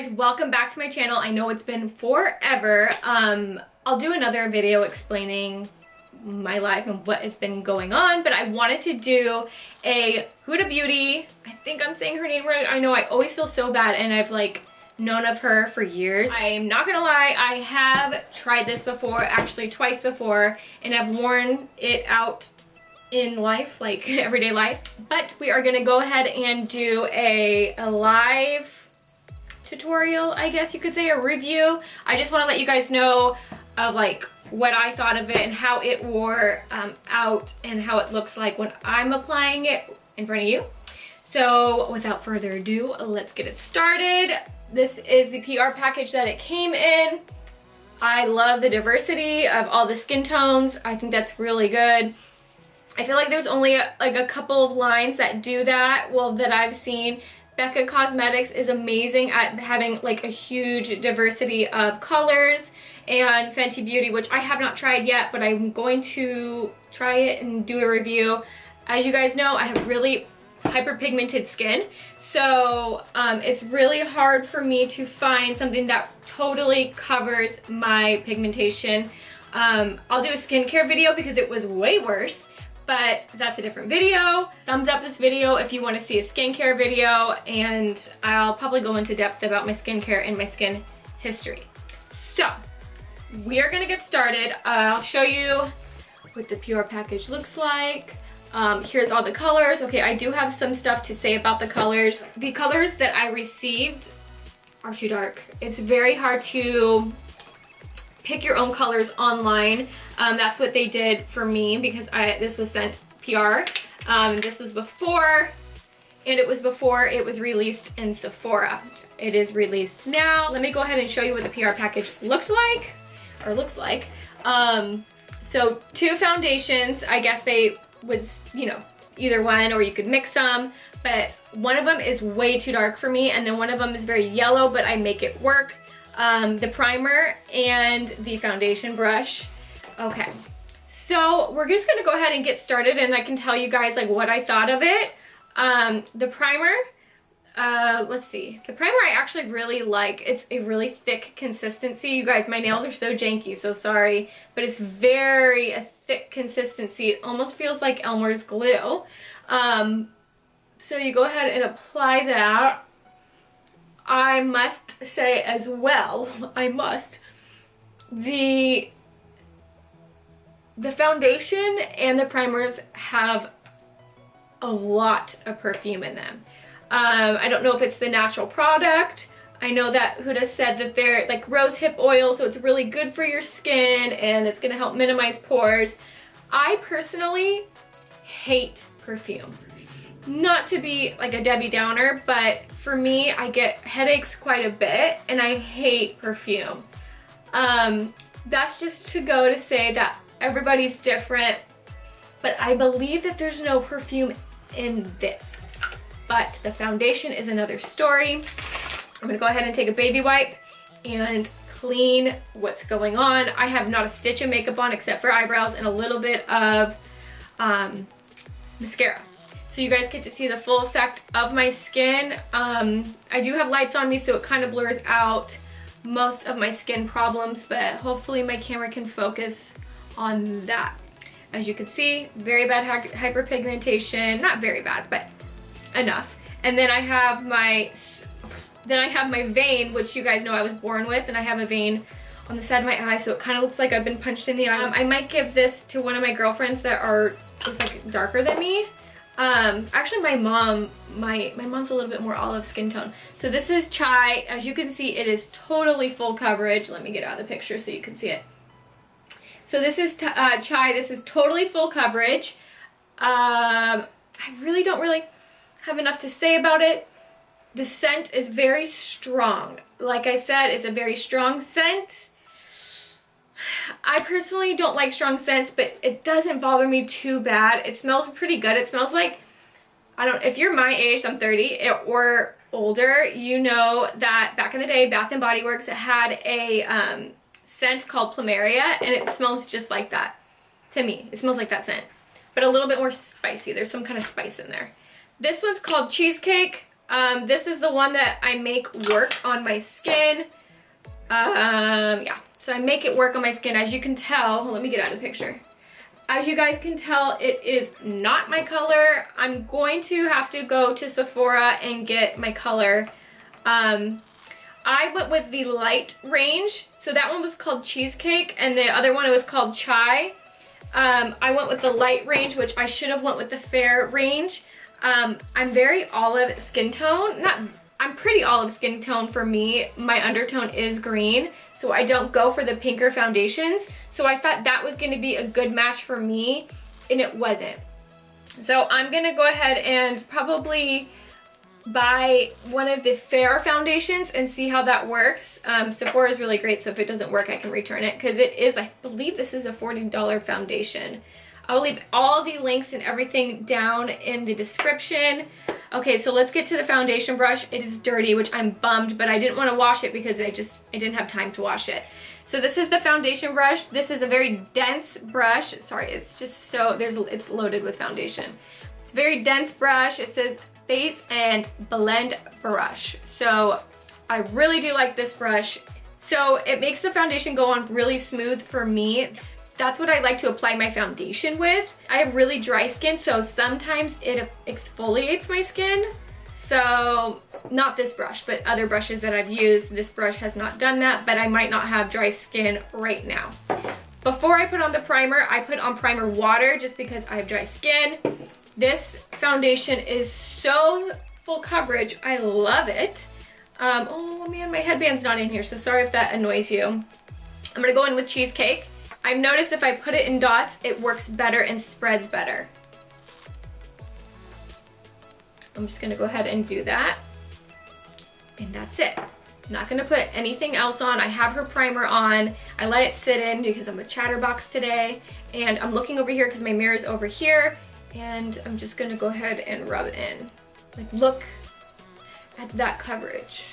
guys, welcome back to my channel. I know it's been forever. I'll do another video explaining my life and what has been going on, but I wanted to do a Huda Beauty. I think I'm saying her name right. I know I always feel so bad, and I've like known of her for years. I'm not gonna lie, I have tried this before, actually twice before, and I've worn it out in life, like everyday life. But we are gonna go ahead and do a live tutorial, I guess you could say, a review. I just want to let you guys know of like what I thought of it and how it wore out and how it looks like when I'm applying it in front of you. So without further ado, let's get it started. This is the PR package that it came in. I love the diversity of all the skin tones. I think that's really good. I feel like there's only like a couple of lines that do that, well, that I've seen. Becca Cosmetics is amazing at having like a huge diversity of colors, and Fenty Beauty, which I have not tried yet, but I'm going to try it and do a review. As you guys know, I have really hyperpigmented skin, so it's really hard for me to find something that totally covers my pigmentation. I'll do a skincare video because it was way worse, but that's a different video. Thumbs up this video if you want to see a skincare video, and I'll probably go into depth about my skincare and my skin history. So we are gonna get started. I'll show you what the PR package looks like. Here's all the colors. Okay, I do have some stuff to say about the colors. The colors that I received are too dark. It's very hard to pick your own colors online. That's what they did for me because this was sent PR. This was before, and it was before it was released in Sephora. It is released now. Let me go ahead and show you what the PR package looked like, or looks like. So 2 foundations. I guess they would, you know, either one, or you could mix them, but one of them is way too dark for me, and then one of them is very yellow, but I make it work. The primer and the foundation brush. Okay, so we're just gonna go ahead and get started, and I can tell you guys like what I thought of it. The primer, let's see. The primer I actually really like. It's a really thick consistency. You guys, my nails are so janky, so sorry, but it's very a thick consistency. It almost feels like Elmer's glue. So you go ahead and apply that. I must say as well, the foundation and the primers have a lot of perfume in them. I don't know if it's the natural product. I know that Huda said that they're like rose hip oil, so it's really good for your skin and it's gonna help minimize pores. I personally hate perfume. Not to be like a Debbie Downer, but for me, I get headaches quite a bit and I hate perfume. That's just to go to say that everybody's different, but I believe that there's no perfume in this. But the foundation is another story. I'm gonna go ahead and take a baby wipe and clean what's going on. I have not a stitch of makeup on except for eyebrows and a little bit of mascara. So you guys get to see the full effect of my skin. I do have lights on me, so it kind of blurs out most of my skin problems, but hopefully my camera can focus on that. As you can see, very bad hyperpigmentation. Not very bad, but enough. And then I have my vein, which you guys know I was born with, and I have a vein on the side of my eye, so it kind of looks like I've been punched in the eye. I might give this to one of my girlfriends that is like darker than me. Actually my mom's a little bit more olive skin tone. So this is Chai. As you can see, it is totally full coverage. Let me get out of the picture so you can see it. So this is Chai. This is totally full coverage. I really don't have enough to say about it. The scent is very strong. Like I said, it's a very strong scent. I personally don't like strong scents, but it doesn't bother me too bad. It smells pretty good. It smells like, if you're my age, I'm 30 or older, you know that back in the day, Bath & Body Works had a scent called Plumeria, and it smells just like that. To me, it smells like that scent, but a little bit more spicy. There's some kind of spice in there. This one's called Cheesecake. This is the one that I make work on my skin. Yeah, so I make it work on my skin. As you can tell, let me get out of the picture. As you guys can tell, it is not my color. I'm going to have to go to Sephora and get my color. I went with the light range. So that one was called Cheesecake and the other one was called Chai. I went with the light range, which I should have went with the fair range. I'm very olive skin tone. I'm pretty olive skin tone for me. My undertone is green, so I don't go for the pinker foundations. So I thought that was gonna be a good match for me, and it wasn't. So I'm gonna go ahead and probably buy one of the fair foundations and see how that works. Sephora is really great, so if it doesn't work, I can return it, because it is, I believe this is a $40 foundation. I'll leave all the links and everything down in the description. Okay, so let's get to the foundation brush. It is dirty, which I'm bummed, but I didn't want to wash it because I didn't have time to wash it. So this is the foundation brush. This is a very dense brush. Sorry, it's just so, it's loaded with foundation. It's a very dense brush. It says face and blend brush. So I really do like this brush. So it makes the foundation go on really smooth for me. That's what I like to apply my foundation with. I have really dry skin, so sometimes it exfoliates my skin. So not this brush, but other brushes that I've used, this brush has not done that, but I might not have dry skin right now. Before I put on the primer, I put on primer water just because I have dry skin. This foundation is so full coverage. I love it. Oh man, my headband's not in here, so sorry if that annoys you. I'm gonna go in with Cheesecake. I've noticed if I put it in dots, it works better and spreads better. I'm just gonna go ahead and do that. And that's it. I'm not gonna put anything else on. I have her primer on. I let it sit in because I'm a chatterbox today. And I'm looking over here because my mirror is over here. And I'm just gonna go ahead and rub it in. Like, look at that coverage.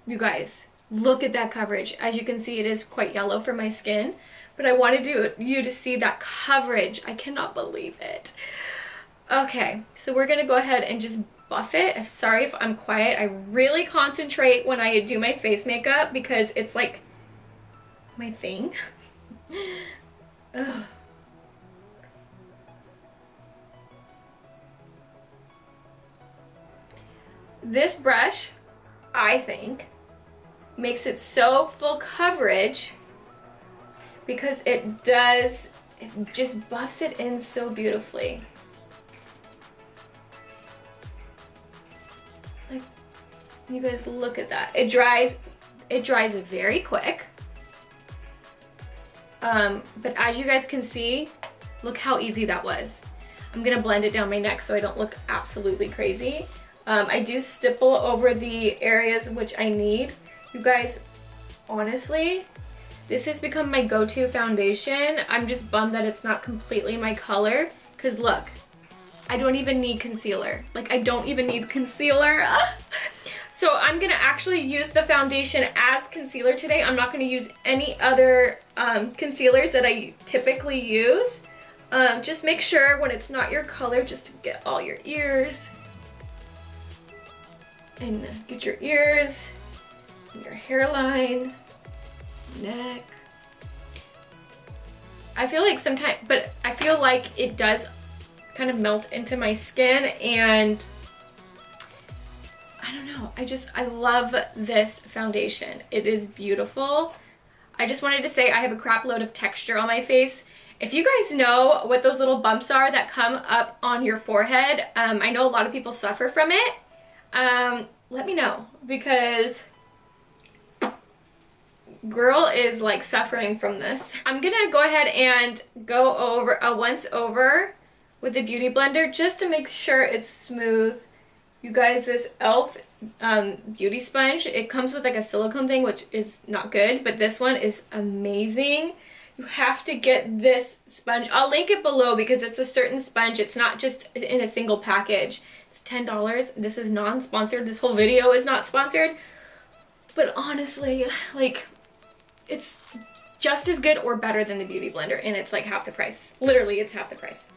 You guys, look at that coverage. As you can see, it is quite yellow for my skin, but I wanted you to see that coverage. I cannot believe it. Okay, so we're gonna go ahead and just buff it. Sorry if I'm quiet. I really concentrate when I do my face makeup because it's like my thing. Ugh. This brush, I think, makes it so full coverage because it just buffs it in so beautifully. Like, you guys look at that. It dries very quick. But as you guys can see, look how easy that was. I'm gonna blend it down my neck so I don't look absolutely crazy. I do stipple over the areas which I need. You guys, honestly, this has become my go-to foundation. I'm just bummed that it's not completely my color, because look, I don't even need concealer. Like, I don't even need concealer. So I'm gonna actually use the foundation as concealer today. I'm not gonna use any other concealers that I typically use. Just make sure when it's not your color, just to get all your ears. And get your ears, your hairline, neck. I feel like sometimes, but I feel like it does kind of melt into my skin, and I don't know, I love this foundation. It is beautiful. I just wanted to say I have a crap load of texture on my face. If you guys know what those little bumps are that come up on your forehead, I know a lot of people suffer from it. Let me know, because girl is like suffering from this. I'm gonna go ahead and go over a once over with the Beauty Blender just to make sure it's smooth. You guys, this e.l.f. beauty sponge, it comes with like a silicone thing, which is not good, but this one is amazing. You have to get this sponge. I'll link it below because it's a certain sponge. It's not just in a single package. It's $10. This is non-sponsored. This whole video is not sponsored. But honestly, like, it's just as good or better than the Beauty Blender, and it's like half the price. Literally, it's half the price.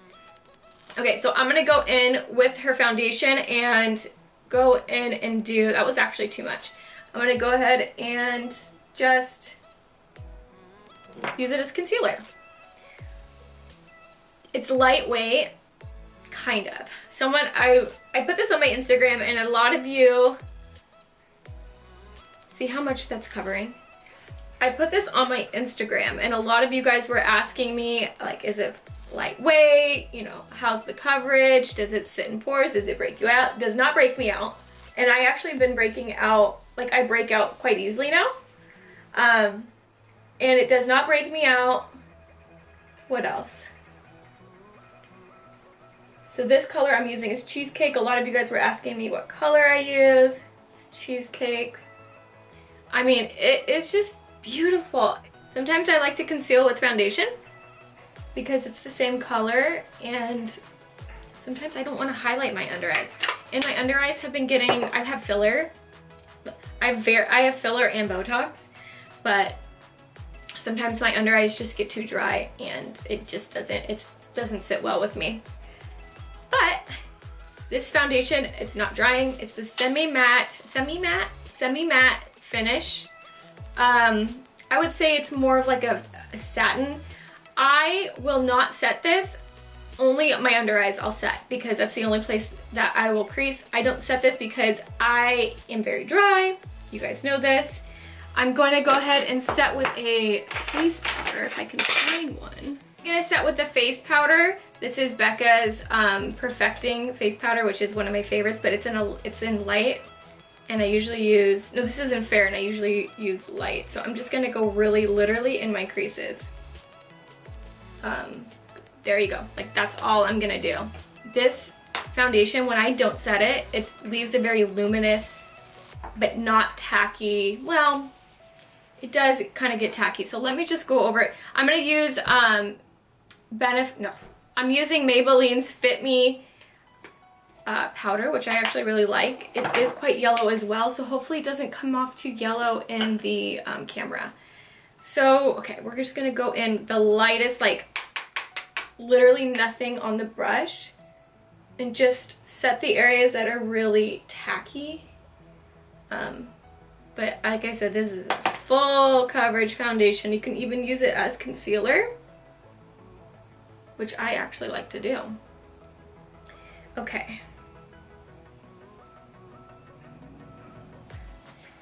Okay, so I'm gonna go in with her foundation and go in and do, that was actually too much. I'm gonna go ahead and just use it as concealer. It's lightweight, kind of. I put this on my Instagram, and a lot of you, see how much that's covering? I put this on my Instagram, and a lot of you guys were asking me, like, is it lightweight? You know, how's the coverage? Does it sit in pores? Does it break you out? It does not break me out. And I actually been breaking out, like I break out quite easily now. And it does not break me out. What else? So this color I'm using is Cheesecake. A lot of you guys were asking me what color I use. It's Cheesecake. I mean, it's just beautiful. Sometimes I like to conceal with foundation because it's the same color, and sometimes I don't want to highlight my under eyes. And my under eyes have been getting, I have filler. I have filler and Botox, but sometimes my under eyes just get too dry and it just doesn't sit well with me. But this foundation, it's not drying. It's the semi-matte finish. I would say it's more of like a satin. I will not set this. Only my under eyes I'll set because that's the only place that I will crease. I don't set this because I am very dry. You guys know this. I'm going to go ahead and set with a face powder if I can find one. I'm going to set with the face powder. This is Becca's Perfecting face powder, which is one of my favorites, but it's in light. And I usually use, no, this isn't fair, and I usually use light. So I'm just gonna go really literally in my creases. There you go, like that's all I'm gonna do. This foundation, when I don't set it, it leaves a very luminous, but not tacky. Well, it does kind of get tacky. So let me just go over it. I'm gonna use, I'm using Maybelline's Fit Me powder, which I actually really like. It is quite yellow as well, so hopefully it doesn't come off too yellow in the camera. So, okay, we're just gonna go in the lightest, like literally nothing on the brush, and just set the areas that are really tacky. But like I said, this is a full coverage foundation. You can even use it as concealer, which I actually like to do. Okay.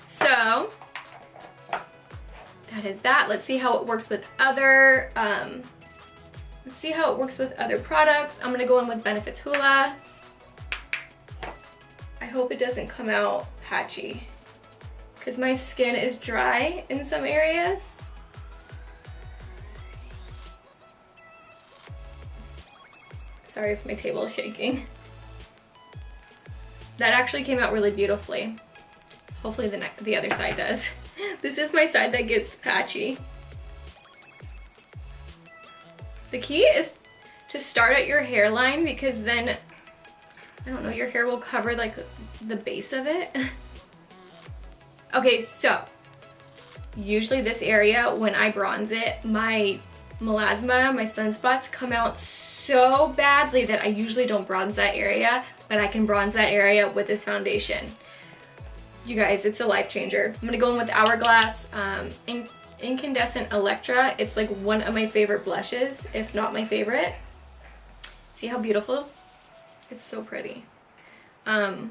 So that is that. Let's see how it works with other products. I'm gonna go in with Benefits Hoola. I hope it doesn't come out patchy because my skin is dry in some areas. Sorry if my table is shaking. That actually came out really beautifully. Hopefully the other side does. This is my side that gets patchy. The key is to start at your hairline because then, I don't know, your hair will cover like the base of it. Okay, so usually this area, when I bronze it, my melasma, my sunspots come out so badly that I usually don't bronze that area, but I can bronze that area with this foundation. You guys, it's a life changer. I'm gonna go in with Hourglass Incandescent Electra. It's like one of my favorite blushes, if not my favorite. See how beautiful? It's so pretty. Yeah.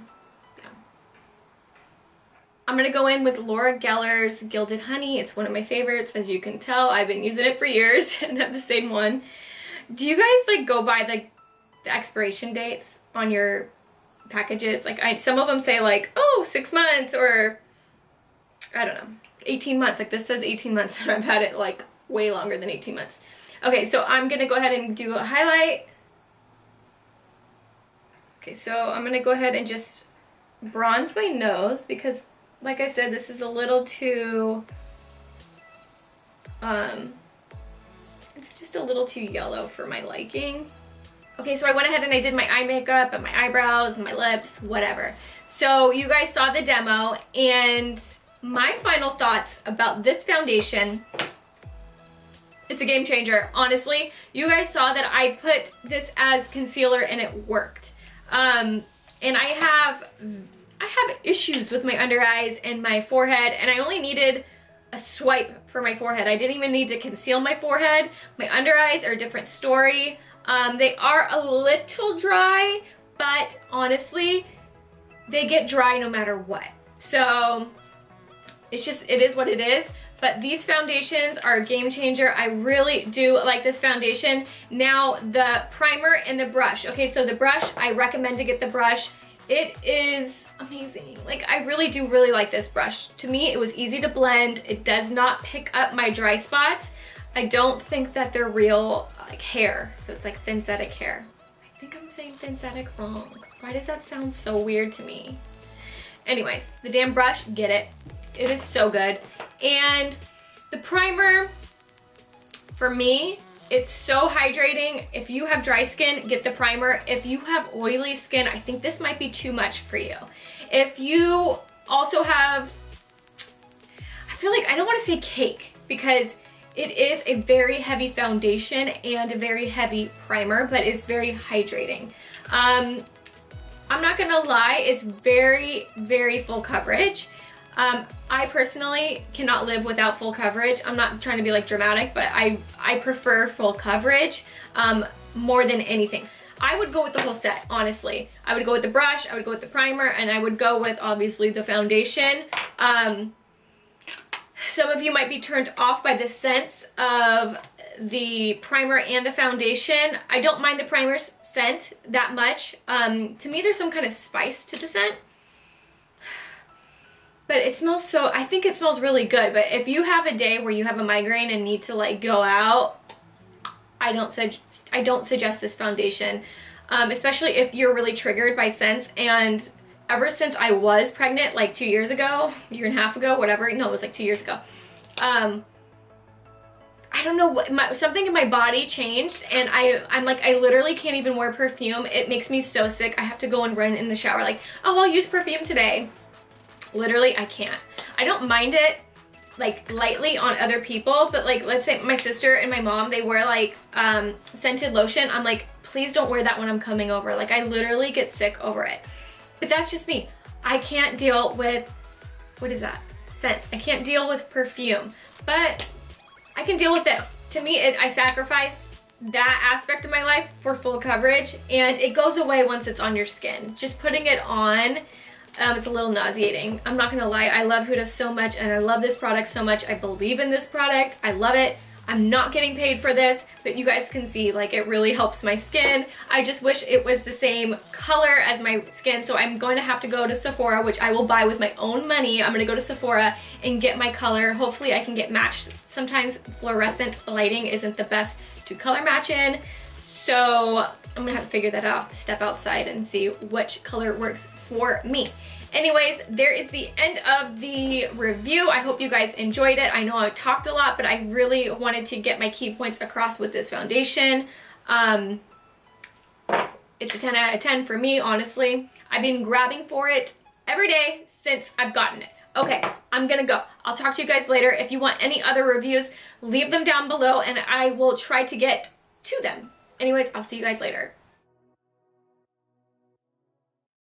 I'm gonna go in with Laura Geller's Gilded Honey. It's one of my favorites. As you can tell, I've been using it for years and have the same one. Do you guys like go by the expiration dates on your packages? Like some of them say like, oh, 6 months, or I don't know, 18 months. Like this says 18 months and I've had it like way longer than 18 months. Okay, so I'm gonna go ahead and do a highlight. Okay, so I'm gonna go ahead and just bronze my nose because like I said, this is a little too, it's just a little too yellow for my liking. Okay, so I went ahead and I did my eye makeup and my eyebrows and my lips, whatever. So you guys saw the demo, and my final thoughts about this foundation It's a game changer, honestly. You guys saw that I put this as concealer and it worked. And I have issues with my under eyes and my forehead, and I only needed a swipe for my forehead. I didn't even need to conceal my forehead. My under eyes are a different story. They are a little dry, but honestly, they get dry no matter what. So it is what it is. But these foundations are a game changer. I really do like this foundation. Now the primer and the brush. Okay, so the brush, I recommend to get the brush. It is amazing. Like, I really do really like this brush. To me, it was easy to blend. It does not pick up my dry spots. I don't think that they're real like hair. So it's like synthetic hair. I think I'm saying synthetic wrong. Why does that sound so weird to me? Anyways, the damn brush, get it. It is so good. And the primer, for me, it's so hydrating. If you have dry skin, get the primer. If you have oily skin, I think this might be too much for you. If you also have, I feel like, I don't want to say cake, because it is a very heavy foundation and a very heavy primer, but it's very hydrating. I'm not gonna lie, it's very, very full coverage. I personally cannot live without full coverage. I'm not trying to be like dramatic, but I prefer full coverage more than anything. I would go with the whole set, honestly. I would go with the brush, I would go with the primer, and I would go with, obviously, the foundation. Some of you might be turned off by the scents of the primer and the foundation. I don't mind the primer's scent that much. To me, there's some kind of spice to the scent. But it smells so, I think it smells really good. But if you have a day where you have a migraine and need to like go out, I don't suggest this foundation. Especially if you're really triggered by scents. And ever since I was pregnant, like 2 years ago, year and a half ago, whatever, no, it was like 2 years ago. I don't know what, something in my body changed, and I'm like, I literally can't even wear perfume. It makes me so sick. I have to go and run in the shower like, oh, I'll use perfume today. Literally, I can't. I don't mind it like lightly on other people, but like, let's say my sister and my mom, they wear like scented lotion. I'm like, please don't wear that when I'm coming over. Like, I literally get sick over it. But that's just me. I can't deal with, what is that? Scents. I can't deal with perfume, but I can deal with this. To me, I sacrifice that aspect of my life for full coverage, and it goes away once it's on your skin. Just putting it on, it's a little nauseating. I'm not gonna lie, I love Huda so much, and I love this product so much. I believe in this product. I love it. I'm not getting paid for this, but you guys can see, like, it really helps my skin. I just wish it was the same color as my skin, so I'm going to have to go to Sephora, which I will buy with my own money. I'm gonna go to Sephora and get my color. Hopefully I can get matched. Sometimes fluorescent lighting isn't the best to color match in, so I'm gonna have to figure that out, step outside and see which color works for me. Anyways, there is the end of the review. I hope you guys enjoyed it. I know I talked a lot, but I really wanted to get my key points across with this foundation. It's a 10 out of 10 for me, honestly. I've been grabbing for it every day since I've gotten it. Okay, I'm gonna go. I'll talk to you guys later. If you want any other reviews, leave them down below and I will try to get to them. Anyways, I'll see you guys later.